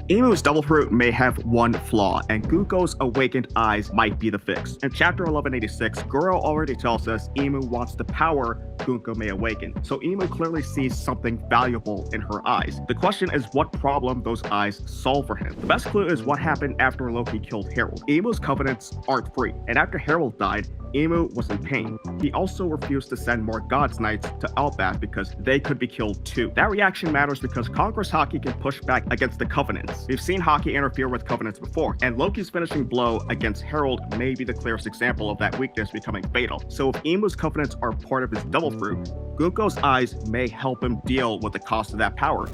Imu's Devil Fruit may have one flaw, and Gunko's awakened eyes might be the fix. In chapter 1186, Goro already tells us Imu wants the power Gunko may awaken, so Imu clearly sees something valuable in her eyes. The question is what problem those eyes solve for him. The best clue is what happened after Loki killed Harald. Imu's covenants aren't free, and after Harald died, Imu was in pain. He also refused to send more God's Knights to Elbaph because they could be killed too. That reaction matters because Conqueror's Haki can push back against the Covenants. We've seen Haki interfere with Covenants before, and Loki's finishing blow against Harald may be the clearest example of that weakness becoming fatal. So if Imu's Covenants are part of his Devil Fruit, Gunko's eyes may help him deal with the cost of that power.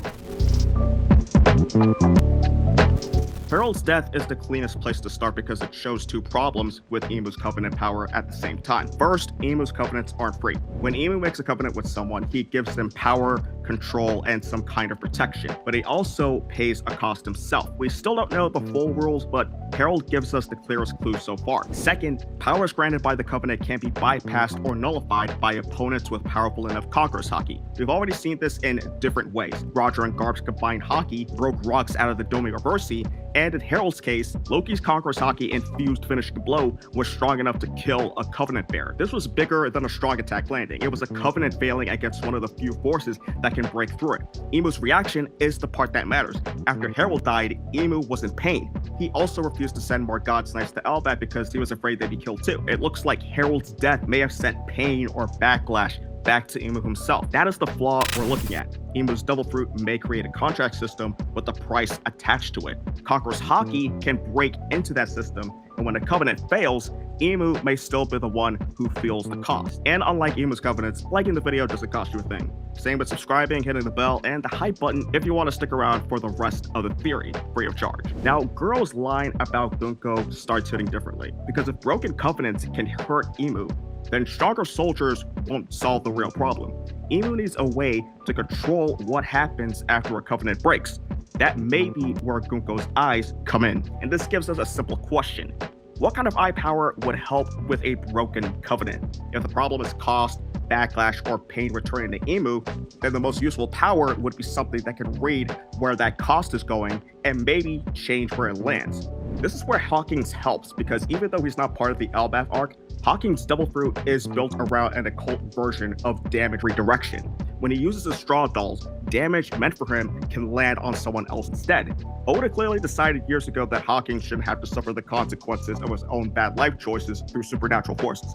Harald's death is the cleanest place to start because it shows two problems with Imu's covenant power at the same time. First, Imu's covenants aren't free. When Imu makes a covenant with someone, he gives them power, control, and some kind of protection, but he also pays a cost himself. We still don't know the full rules, but Harald gives us the clearest clue so far. Second, powers granted by the covenant can be bypassed or nullified by opponents with powerful enough Conqueror's Haki. We've already seen this in different ways. Roger and Garb's combined Haki broke rocks out of the Domi Reversi, and in Harald's case, Loki's Conqueror's Haki infused finishing blow was strong enough to kill a Covenant bear. This was bigger than a strong attack landing. It was a Covenant failing against one of the few forces that can break through it. Imu's reaction is the part that matters. After Harald died, Imu was in pain. He also refused to send more God's Knights to Elbaph because he was afraid they'd be killed too. It looks like Harald's death may have sent pain or backlash back to Imu himself. That is the flaw we're looking at. Imu's Devil Fruit may create a contract system with a price attached to it. Conqueror's Haki can break into that system, and when a covenant fails, Imu may still be the one who feels the cost. And unlike Imu's covenants, liking the video doesn't cost you a thing. Same with subscribing, hitting the bell, and the hype button if you want to stick around for the rest of the theory, free of charge. Now, Guro's line about Gunko starts hitting differently, because if broken covenants can hurt Imu, then stronger soldiers won't solve the real problem. Imu needs a way to control what happens after a covenant breaks. That may be where Gunko's eyes come in. And this gives us a simple question. What kind of eye power would help with a broken covenant? If the problem is cost, backlash, or pain returning to Imu, then the most useful power would be something that can read where that cost is going and maybe change where it lands. This is where Hawkins helps, because even though he's not part of the Elbaph arc, Hawkins' Devil Fruit is built around an occult version of damage redirection. When he uses his straw dolls, damage meant for him can land on someone else instead. Oda clearly decided years ago that Hawkins shouldn't have to suffer the consequences of his own bad life choices through supernatural forces.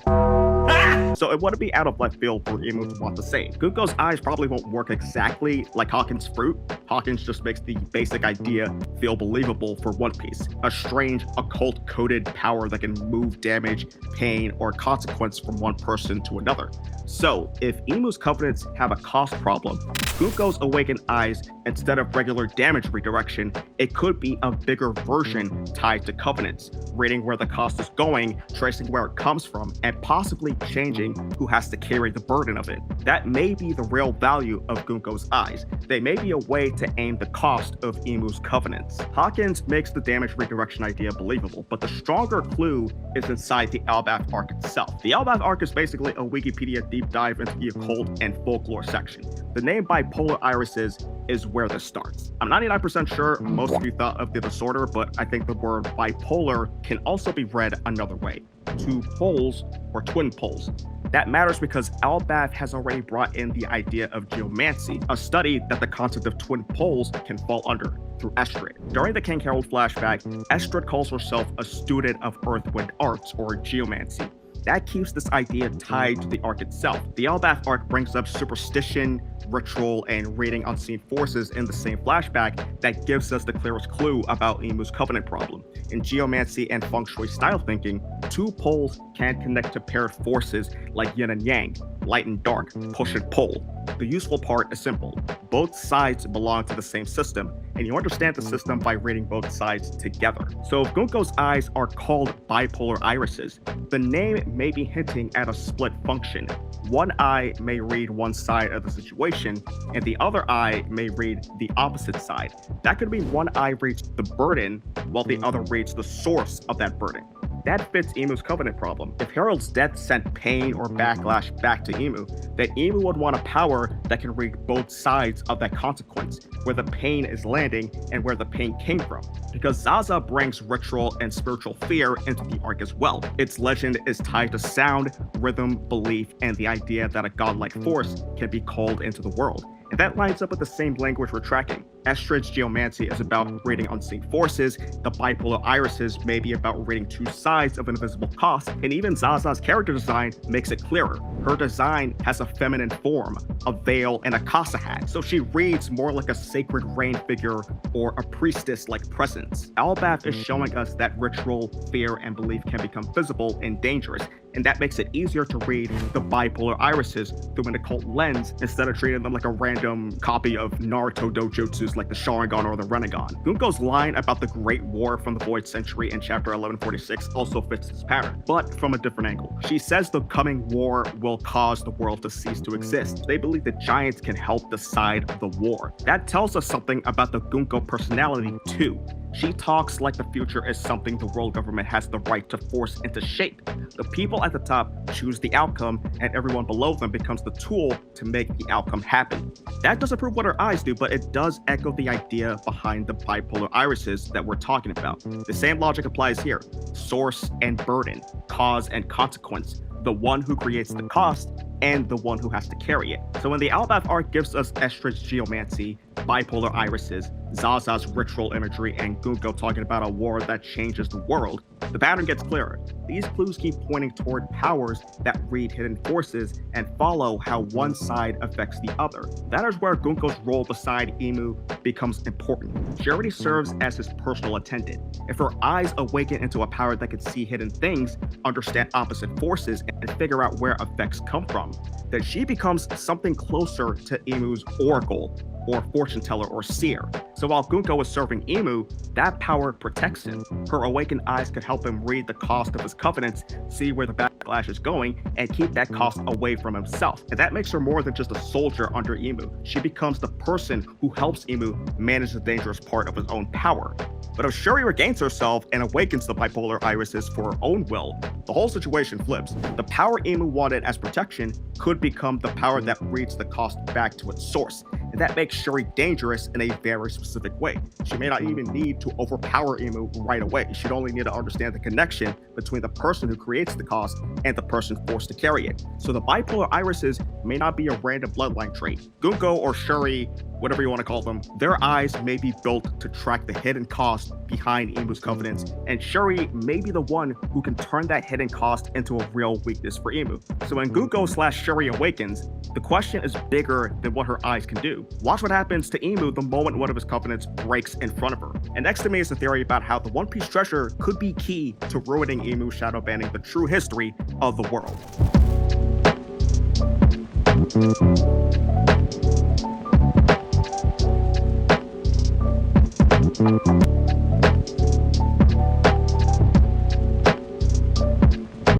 So it wouldn't be out of left field for Imu to want to save. Gunko's eyes probably won't work exactly like Hawkins' fruit. Hawkins just makes the basic idea feel believable for One Piece. A strange, occult-coded power that can move damage, pain, or consequence from one person to another. So, if Imu's covenants have a cost problem, Gunko's awakened eyes, instead of regular damage redirection, it could be a bigger version tied to covenants, reading where the cost is going, tracing where it comes from, and possibly changing who has to carry the burden of it. That may be the real value of Gunko's eyes. They may be a way to aim the cost of Imu's covenants. Hawkins makes the damage redirection idea believable, but the stronger clue is inside the Elbaph arc itself. The Elbaph arc is basically a Wikipedia deep dive into the occult and folklore section. The name Bipolar Irises is where this starts. I'm 99% sure most of you thought of the disorder, but I think the word bipolar can also be read another way. Two poles or twin poles. That matters because Elbaph has already brought in the idea of geomancy, a study that the concept of twin poles can fall under through Estrid. During the King Harald flashback, Estrid calls herself a student of Earth-Wind arts or geomancy. That keeps this idea tied to the arc itself. The Elbaph arc brings up superstition, ritual, and reading unseen forces in the same flashback that gives us the clearest clue about Imu's covenant problem. In geomancy and feng shui style thinking, two poles can connect to paired forces like yin and yang, light and dark, push and pull. The useful part is simple. Both sides belong to the same system, and you understand the system by reading both sides together. So if Gunko's eyes are called bipolar irises, the name may be hinting at a split function. One eye may read one side of the situation, and the other eye may read the opposite side. That could mean one eye reads the burden, while the other reads the source of that burden. That fits Imu's covenant problem. If Harald's death sent pain or backlash back to Imu, then Imu would want a power that can read both sides of that consequence, where the pain is landing and where the pain came from. Because Zaza brings ritual and spiritual fear into the arc as well. Its legend is tied to sound, rhythm, belief, and the idea that a godlike force can be called into the world. And that lines up with the same language we're tracking. Estrid's geomancy is about reading unseen forces, the bipolar irises may be about reading two sides of an invisible cost, and even Zaza's character design makes it clearer. Her design has a feminine form, a veil, and a casa hat, so she reads more like a sacred rain figure or a priestess-like presence. Elbaph is showing us that ritual, fear, and belief can become visible and dangerous, and that makes it easier to read the bipolar irises through an occult lens instead of treating them like a random copy of Naruto dojutsus like the Sharingan or the Rinnegan. Gunko's line about the Great War from the Void Century in chapter 1146 also fits this pattern, but from a different angle. She says the coming war will cause the world to cease to exist. They believe the giants can help decide the war. That tells us something about the Gunko personality too. She talks like the future is something the world government has the right to force into shape. The people at the top choose the outcome, and everyone below them becomes the tool to make the outcome happen. That doesn't prove what her eyes do, but it does echo the idea behind the bipolar irises that we're talking about. The same logic applies here. Source and burden, cause and consequence. The one who creates the cost and the one who has to carry it. So when the Elbaph arc gives us Estrid's geomancy, bipolar irises, Zaza's ritual imagery, and Gunko talking about a war that changes the world, the pattern gets clearer. These clues keep pointing toward powers that read hidden forces and follow how one side affects the other. That is where Gunko's role beside Imu becomes important. She already serves as his personal attendant. If her eyes awaken into a power that can see hidden things, understand opposite forces, and figure out where effects come from, then she becomes something closer to Imu's oracle, or fortune teller, or seer. So while Gunko is serving Imu, that power protects him. Her awakened eyes could help him read the cost of his covenants, see where the backlash is going, and keep that cost away from himself. And that makes her more than just a soldier under Imu. She becomes the person who helps Imu manage the dangerous part of his own power. But if Shuri regains herself and awakens the bipolar irises for her own will, the whole situation flips. The power Imu wanted as protection could become the power that reads the cost back to its source. And that makes Shuri dangerous in a very specific way. She may not even need to overpower Imu right away. She'd only need to understand the connection between the person who creates the cost and the person forced to carry it. So the bipolar irises may not be a random bloodline trait. Gunko or Shuri, whatever you want to call them, their eyes may be built to track the hidden cost behind Imu's covenants, and Shuri may be the one who can turn that hidden cost into a real weakness for Imu. So when Gunko/Shuri awakens, the question is bigger than what her eyes can do. Watch what happens to Imu the moment one of his covenants breaks in front of her. And next to me is a theory about how the One Piece treasure could be key to ruining Imu shadow banning the true history of the world.